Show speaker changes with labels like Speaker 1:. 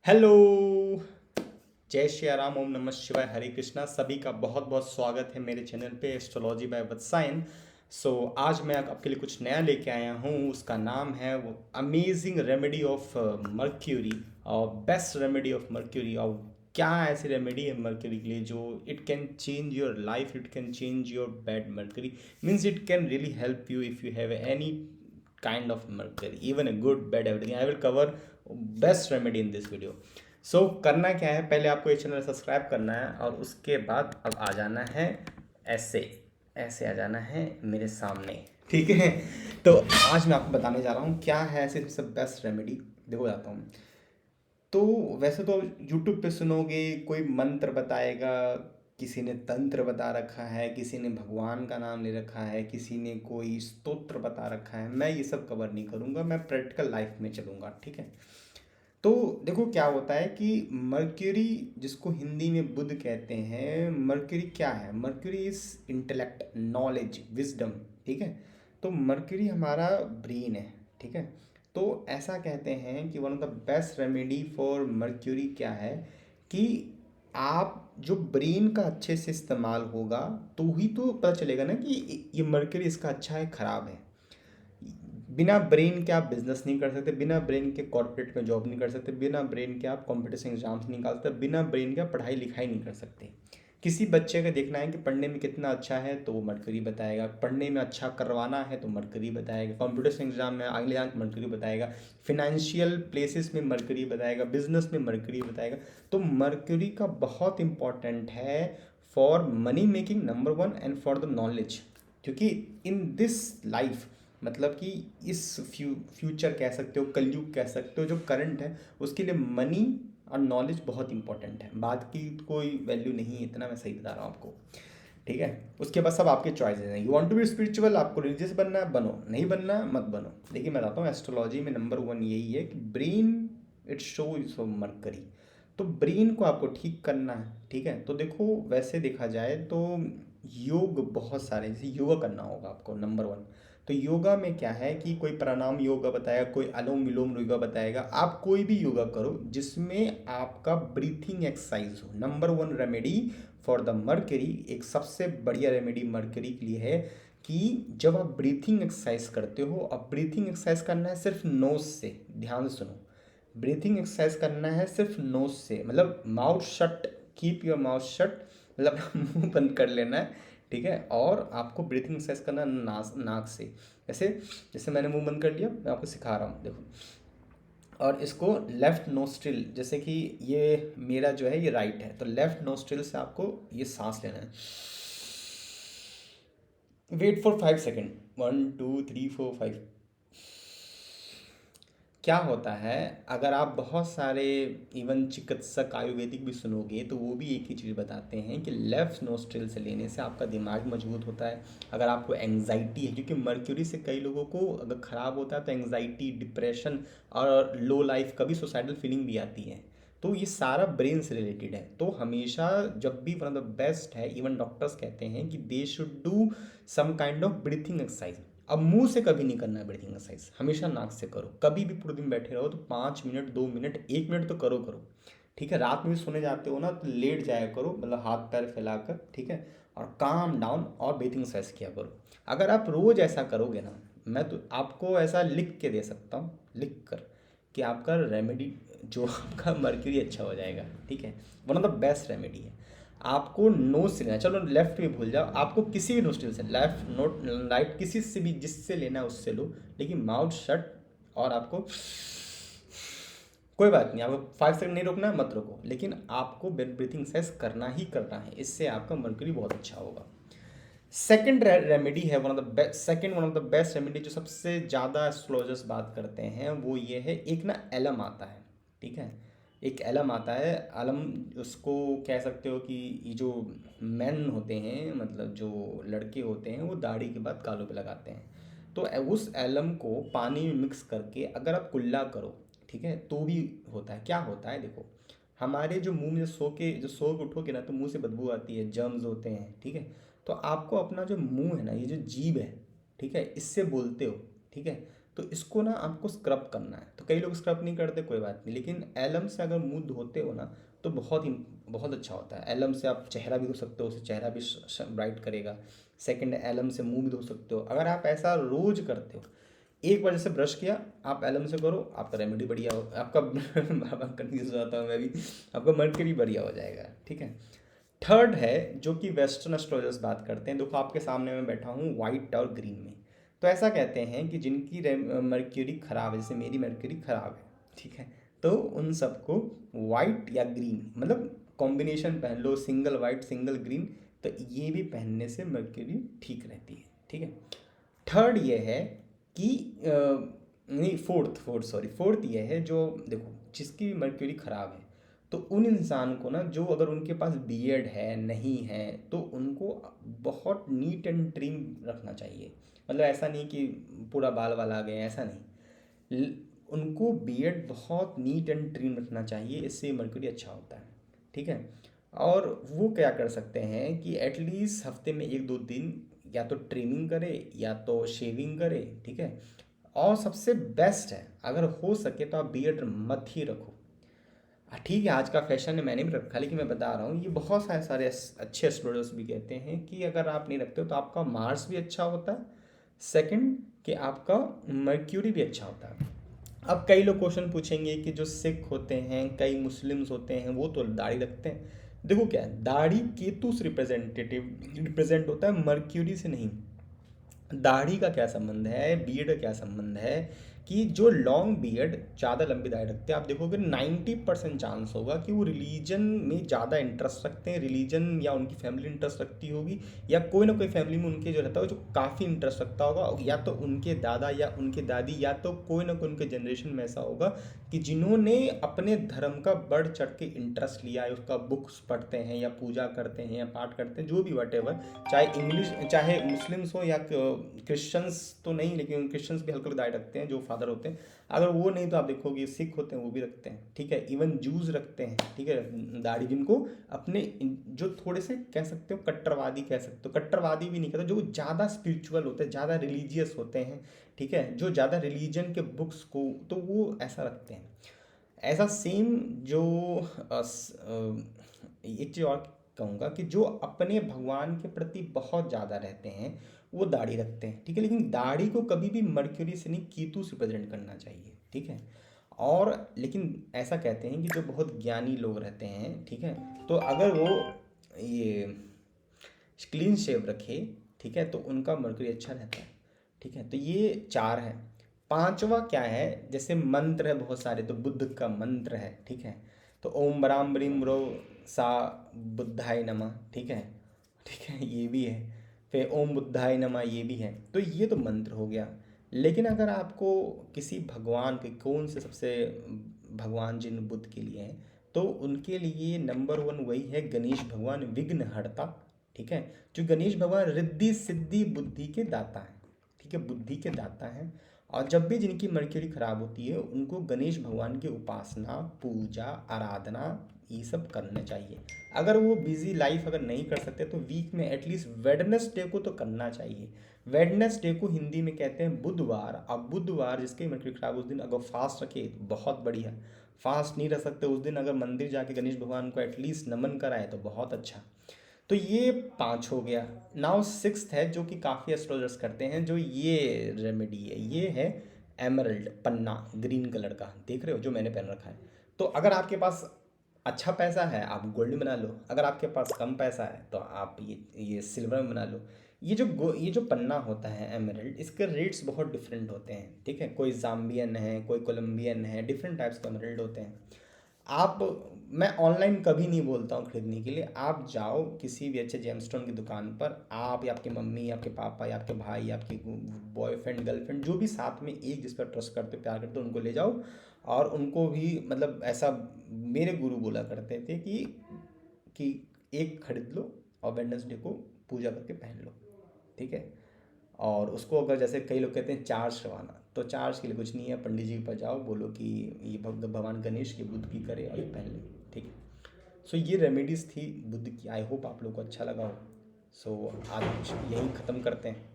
Speaker 1: Hello. जय श्री राम, ओम नमः शिवाय, हरे कृष्णा। सभी का बहुत बहुत स्वागत है मेरे चैनल पे एस्ट्रोलॉजी बाय वत्सायन। आज मैं आपके लिए कुछ नया लेके आया हूँ। उसका नाम है वो अमेजिंग रेमेडी ऑफ मर्क्यूरी, और बेस्ट रेमेडी ऑफ मर्क्यूरी। और क्या ऐसी रेमेडी है मर्क्यूरी के लिए जो it can change your life, it can change your bad mercury. Means it can really help you if you have any kind of mercury, even a good bad everything. I will cover best remedy in this video. करना क्या है, पहले आपको ये channel subscribe करना है और उसके बाद अब आ जाना है ऐसे ऐसे आ जाना है मेरे सामने, ठीक है। तो आज मैं आपको बताने जा रहा हूँ क्या है ऐसे सबसे बेस्ट रेमेडी। देखो जाता हूँ। तो वैसे तो यूट्यूब पे सुनोगे कोई मंत्र बताएगा, किसी ने तंत्र बता रखा है, किसी ने भगवान का नाम ले रखा है, किसी ने कोई स्तोत्र बता रखा है। मैं ये सब कवर नहीं करूँगा, मैं प्रैक्टिकल लाइफ में चलूँगा, ठीक है। तो देखो क्या होता है कि मर्क्यूरी, जिसको हिंदी में बुध कहते हैं, मर्क्यूरी क्या है? Mercury is intellect, knowledge, wisdom, ठीक है। तो मर्क्यूरी हमारा ब्रेन है, ठीक है। तो ऐसा कहते हैं कि one of the best remedy for mercury क्या है कि आप जो ब्रेन का अच्छे से इस्तेमाल होगा तो ही तो पता चलेगा ना कि ये मर्क्यूरी इसका अच्छा है खराब है। बिना ब्रेन के आप बिजनेस नहीं कर सकते, बिना ब्रेन के कॉर्पोरेट में जॉब नहीं कर सकते, बिना ब्रेन के आप कॉम्पिटिशन एग्जाम्स नहीं निकाल सकते, बिना ब्रेन के आप पढ़ाई लिखाई नहीं कर सकते। किसी बच्चे का देखना है कि पढ़ने में कितना अच्छा है तो वो मरकरी बताएगा, पढ़ने में अच्छा करवाना है तो मरकरी बताएगा, कॉम्पिटिशन एग्जाम में आगे जाकर मरकरी बताएगा, फिनेंशियल प्लेसेस में मरकरी बताएगा, बिजनेस में मरकरी बताएगा। तो मरकरी का बहुत इंपॉर्टेंट है for money making number one and for the knowledge. क्योंकि इन दिस लाइफ, मतलब कि इस फ्यूचर कह सकते हो, कलयुग कह सकते हो, जो करंट है उसके लिए मनी और नॉलेज बहुत इंपॉर्टेंट है। बात की कोई वैल्यू नहीं है, इतना मैं सही बता रहा हूँ आपको, ठीक है। उसके बाद सब आपके चॉइसेस हैं। You want to be spiritual, आपको रिलीजियस बनना है बनो, नहीं बनना है मत बनो। लेकिन मैं बताता हूँ एस्ट्रोलॉजी में नंबर वन यही है कि brain it show is mercury. तो ब्रेन को आपको ठीक करना है, ठीक है। तो देखो वैसे देखा जाए तो योग बहुत सारे, जैसे योगा करना होगा आपको नंबर वन। तो योगा में क्या है कि कोई प्राणायाम योगा बताएगा, कोई अनुलोम विलोम योगा बताएगा। आप कोई भी योगा करो जिसमें आपका ब्रीथिंग एक्सरसाइज हो। Number one remedy for the mercury, एक सबसे बढ़िया रेमेडी मर्करी के लिए है कि जब आप ब्रीथिंग एक्सरसाइज करते हो, अब ब्रीथिंग एक्सरसाइज करना है सिर्फ नोज से, ध्यान से सुनो। ब्रीथिंग एक्सरसाइज करना है सिर्फ नोज से, मतलब mouth shut, keep your mouth shut, मतलब मुंह बंद कर लेना है, ठीक है। और आपको ब्रीथिंग एक्सरसाइज करना नाक से, जैसे जैसे मैंने मुंह बंद कर लिया, मैं आपको सिखा रहा हूँ, देखो। और इसको लेफ्ट नोस्ट्रिल, जैसे कि ये मेरा जो है ये राइट है, तो लेफ्ट नोस्ट्रिल से आपको ये सांस लेना है। Wait for 5 second, 1 2 3 4 5। क्या होता है, अगर आप बहुत सारे इवन चिकित्सक आयुर्वेदिक भी सुनोगे तो वो भी एक ही चीज़ बताते हैं कि लेफ्ट नोस्ट्रिल से लेने से आपका दिमाग मजबूत होता है। अगर आपको एंग्जाइटी है, क्योंकि मर्क्यूरी से कई लोगों को अगर ख़राब होता है तो एंग्जाइटी, डिप्रेशन और लो लाइफ, कभी सुसाइडल फीलिंग भी आती है। तो ये सारा ब्रेन से रिलेटेड है। तो हमेशा जब भी वन ऑफ द बेस्ट है, इवन डॉक्टर्स कहते हैं कि they should do some kind of breathing exercise. अब मुंह से कभी नहीं करना है ब्रीथिंग एक्सरसाइज, हमेशा नाक से करो। कभी भी पूरे दिन बैठे रहो तो 5 मिनट, 2 मिनट, 1 मिनट तो करो करो, ठीक है। रात में भी सोने जाते हो ना तो लेट जाया करो, मतलब हाथ पैर फैलाकर, ठीक है। और काम डाउन और ब्रीथिंग एक्सरसाइज किया करो। अगर आप रोज ऐसा करोगे ना, मैं तो आपको ऐसा लिख के दे सकता हूँ, लिख कर, कि आपका रेमेडी जो आपका मर्क्यूरी अच्छा हो जाएगा, ठीक है। One of the best remedy है। आपको नोज से लेना, चलो लेफ्ट भी भूल जाओ, आपको किसी भी नोस्ट्रिल से, लेफ्ट नोट राइट, किसी से भी जिससे लेना है उससे लो, लेकिन माउथ शट। और आपको कोई बात नहीं, आपको 5 सेकंड नहीं रोकना है, मत रोको, लेकिन आपको ब्रीथिंग एक्सरसाइज करना ही करना है। इससे आपका मर्क्यूरी बहुत अच्छा होगा। सेकेंड रेमेडी है one of the best, second one of the best remedy जो सबसे ज़्यादा एस्ट्रोलॉजर्स बात करते हैं वो ये है, एक ना एलम आता है, ठीक है। एक एलम आता है, अलम, उसको कह सकते हो कि ये जो मैन होते हैं, मतलब जो लड़के होते हैं, वो दाढ़ी के बाद गालों पे लगाते हैं। तो उस एलम को पानी में मिक्स करके अगर आप कुल्ला करो, ठीक है, तो भी होता है। क्या होता है देखो, हमारे जो मुंह में सो के उठोगे ना तो मुंह से बदबू आती है, जर्म्स होते हैं, ठीक है। तो आपको अपना जो मुंह है ना, ये जो जीभ है, ठीक है, इससे बोलते हो, ठीक है। तो इसको ना आपको स्क्रब करना है। तो कई लोग स्क्रब नहीं करते, कोई बात नहीं, लेकिन एलम से अगर मुंह धोते हो ना तो बहुत अच्छा होता है। एलम से आप चेहरा भी धो सकते हो, उससे चेहरा भी ब्राइट करेगा। सेकंड, एलम से मुंह भी धो सकते हो। अगर आप ऐसा रोज करते हो, एक बार जैसे ब्रश किया आप एलम से करो, आपका रेमेडी बढ़िया हो, आपका कंफ्यूज हो जाता हूँ मैं भी, आपका मर्करी बढ़िया हो जाएगा, ठीक है। थर्ड है जो कि वेस्टर्न एस्ट्रोलॉजर्स बात करते हैं। देखो आपके सामने मैं बैठा हूँ वाइट और ग्रीन में। तो ऐसा कहते हैं कि जिनकी मर्क्यूरी खराब है, जैसे मेरी मर्क्यूरी खराब है, ठीक है, तो उन सबको वाइट या ग्रीन मतलब कॉम्बिनेशन पहन लो, सिंगल वाइट सिंगल ग्रीन, तो ये भी पहनने से मर्क्यूरी ठीक रहती है, ठीक है। थर्ड ये है कि नहीं, फोर्थ ये है, जो देखो जिसकी मर्क्यूरी खराब है तो उन इंसान को ना, जो अगर उनके पास बियर्ड है नहीं है तो उनको बहुत नीट एंड ट्रिम रखना चाहिए। मतलब ऐसा नहीं कि पूरा बाल वाल आ गए, ऐसा नहीं, उनको बियर्ड बहुत नीट एंड ट्रिम रखना चाहिए, इससे मर्क्यूरी अच्छा होता है, ठीक है। और वो क्या कर सकते हैं कि एटलीस्ट हफ्ते में 1-2 दिन या तो ट्रिमिंग करे या तो शेविंग करे, ठीक है। और सबसे बेस्ट है, अगर हो सके तो आप बियर्ड मत ही रखो। ठीक है, आज का फैशन है, मैंने भी रखा, लेकिन मैं बता रहा हूँ ये बहुत सारे अच्छे एस्ट्रोलॉजर्स भी कहते हैं कि अगर आप नहीं रखते हो तो आपका मार्स भी अच्छा होता है, सेकंड कि आपका मर्क्यूरी भी अच्छा होता है। अब कई लोग क्वेश्चन पूछेंगे कि जो सिख होते हैं, कई मुस्लिम्स होते हैं, वो तो दाढ़ी रखते हैं। देखो क्या है, दाढ़ी केतु से रिप्रेजेंट होता है, मर्क्यूरी से नहीं। दाढ़ी का क्या संबंध है, बियर्ड का क्या संबंध है, कि जो लॉन्ग बियर्ड ज़्यादा लंबी दाढ़ी रखते हैं, आप देखोगे 90% चांस होगा कि वो रिलीजन में ज़्यादा इंटरेस्ट रखते हैं, रिलीजन या उनकी फैमिली इंटरेस्ट रखती होगी, या कोई ना कोई फैमिली में उनके जो रहता है जो काफ़ी इंटरेस्ट रखता होगा, या तो उनके दादा या उनके दादी, या तो कोई ना कोई उनके जनरेशन में ऐसा होगा कि जिन्होंने अपने धर्म का बढ़ चढ़ के इंटरेस्ट लिया है, उसका बुक्स पढ़ते हैं या पूजा करते हैं या पाठ करते हैं, जो भी वटेवर, चाहे इंग्लिश चाहे मुस्लिम्स हो या क्रिश्चियंस, तो नहीं, लेकिन क्रिश्चियंस भी हल्के दाढ़ी रखते हैं जो फादर होते हैं। अगर वो नहीं तो आप देखोगे सिख होते हैं वो भी रखते हैं, ठीक है, इवन जूस रखते हैं, ठीक है, दाढ़ी, जिनको अपने जो थोड़े से कह सकते हो कट्टरवादी, कह सकते हो कट्टरवादी भी नहीं कहते, जो ज़्यादा स्पिरिचुअल होते हैं, ज़्यादा रिलीजियस होते हैं, ठीक है, जो ज़्यादा रिलीजन के बुक्स को, तो वो ऐसा रखते हैं। ऐसा सेम जो एक चीज़ और कहूँगा कि जो अपने भगवान के प्रति बहुत ज़्यादा रहते हैं वो दाढ़ी रखते हैं, ठीक है, लेकिन दाढ़ी को कभी भी मर्क्यूरी से नहीं, केतु से प्रेजेंट करना चाहिए, ठीक है। और लेकिन ऐसा कहते हैं कि जो बहुत ज्ञानी लोग रहते हैं, ठीक है, तो अगर वो ये क्लीन शेव रखे, ठीक है, तो उनका मर्क्यूरी अच्छा रहता है, ठीक है। तो ये 4 है। पांचवा क्या है, जैसे मंत्र है बहुत सारे, तो बुद्ध का मंत्र है, ठीक है, तो ओम बराम ब्रीम रो सा बुद्धाय नमः, ठीक है, ठीक है, ये भी है। फिर ओम बुद्धाय नमः ये भी है। तो ये तो मंत्र हो गया। लेकिन अगर आपको किसी भगवान के, कौन से सबसे भगवान जिन बुद्ध के लिए हैं, तो उनके लिए नंबर 1 वही है गणेश भगवान, विघ्नहर्ता, ठीक है। जो गणेश भगवान रिद्धि सिद्धि बुद्धि के दाता हैं, ठीक है, बुद्धि के दाता हैं। और जब भी जिनकी मर्क्यूरी खराब होती है उनको गणेश भगवान की उपासना, पूजा, आराधना ये सब करना चाहिए। अगर वो बिजी लाइफ अगर नहीं कर सकते तो वीक में एटलीस्ट वेडनेसडे को तो करना चाहिए। वेडनेसडे को हिंदी में कहते हैं बुधवार। अब बुधवार जिसके मर्क्यूरी खराब, उस दिन अगर फास्ट रखे तो बहुत बढ़िया, फास्ट नहीं रह सकते उस दिन, अगर मंदिर जाके गणेश भगवान को एटलीस्ट नमन कराए तो बहुत अच्छा। तो ये 5 हो गया। नाउ सिक्स्थ है जो कि काफ़ी एस्ट्रोलॉजर्स करते हैं, जो ये रेमेडी है, ये है एमरल्ड पन्ना, ग्रीन कलर का, देख रहे हो जो मैंने पहन रखा है। तो अगर आपके पास अच्छा पैसा है आप गोल्ड में बना लो, अगर आपके पास कम पैसा है तो आप ये सिल्वर में बना लो। ये जो पन्ना होता है एमरल्ड, इसके रेट्स बहुत डिफरेंट होते हैं, ठीक है, कोई जाम्बियन है, कोई कोलंबियन है, डिफरेंट टाइप्स के एमरल्ड होते हैं। आप, मैं ऑनलाइन कभी नहीं बोलता हूँ खरीदने के लिए, आप जाओ किसी भी अच्छे जेमस्टोन की दुकान पर, आप या आपकी मम्मी या आपके पापा या आपके भाई या आपके बॉयफ्रेंड गर्लफ्रेंड जो भी साथ में एक जिस पर ट्रस्ट करते प्यार करते उनको ले जाओ, और उनको भी, मतलब ऐसा मेरे गुरु बोला करते थे कि एक खरीद लो और वेडनेसडे को पूजा करके पहन लो, ठीक है। और उसको अगर जैसे कई लोग कहते हैं चार्ज करवाना, तो चार्ज के लिए कुछ नहीं है, पंडित जी के पास जाओ, बोलो कि ये भगवान गणेश की बुद्ध की करे और ये पहन ले, ठीक है। सो ये रेमेडीज़ थी बुद्ध की, आई होप आप लोग को अच्छा लगा हो। सो आज यहीं ख़त्म करते हैं।